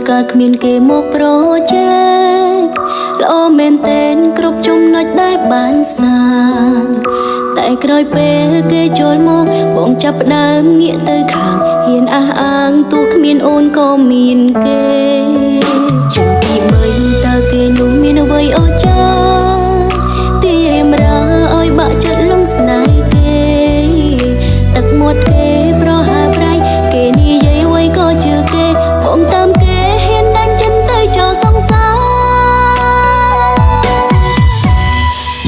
កើតគ្មានគេមកប្រជែកល្អមែនតែនគ្រប់ចំណុចដែលបានសាងតែក្រោយពេលគេចូលមកបងចាប់ផ្ដើមងាកទៅខាងហ៊ានអះអាងទោះគ្មានអូនក៏មានគេជុំទី3តើគេនោះមានអ្វីអស្ចារ្យទីរៀមរាឲ្យបាក់ចិត្តលងស្នេហ៍គេទឹកមាត់គេប្រហើប្រៃគេនិយាយអ្វីក៏ជឿគេបងតាមគេហ៊ានដាច់ចិនទៅចោលសង្សារ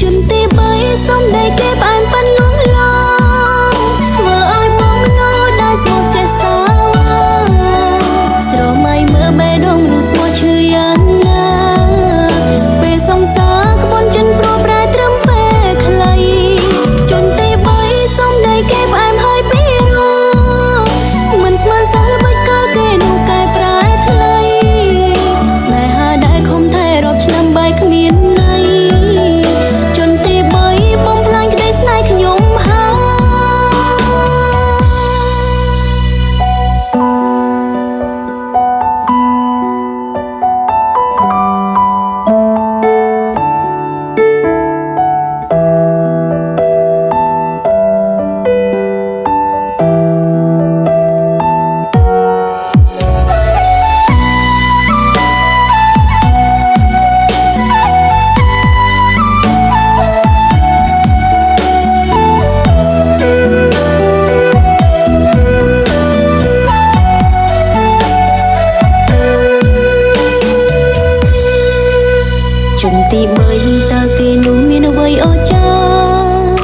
ជន់ទី3សុំដៃគេផ្អែមប៉ាន់លួងឡងធ្វើឲ្យបងណូដែលស្មោកចេះសាស្រមៃមើលបេះដូងនោះស្មោះឈឺយ៉ាងណាពេលសង្សារក្បួនចិនព្រោះប្រែត្រឹមពេលខ្លីជន់ទី3សុំដៃគេផ្អែមហើយពីរោមិនស្មានសោះល្បិចកលគេនោះកែប្រែថ្លៃស្នេហាដែលខំថែរាប់ឆ្នាំបែកគ្មានន័យជន់ទី3បំផ្លាញក្តីស្នេហ៍ខ្ញុំហើយជន់ទី3តើគេនោះមានអ្វីអស្ចារ្យ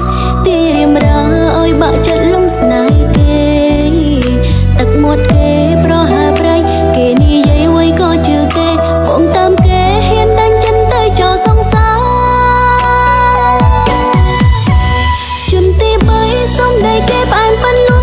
ទីរៀមរាឲ្យបាក់ចិត្តលងស្នេហ៍គេទឹកមាត់គេប្រហើប្រៃគេនិយាយអ្វីក៏ជឿគេបងតាមគេហ៊ានដាច់ចិនទៅចោលសង្សារជន់ទី3សុំដៃគេផ្អែមប៉ាន់លួ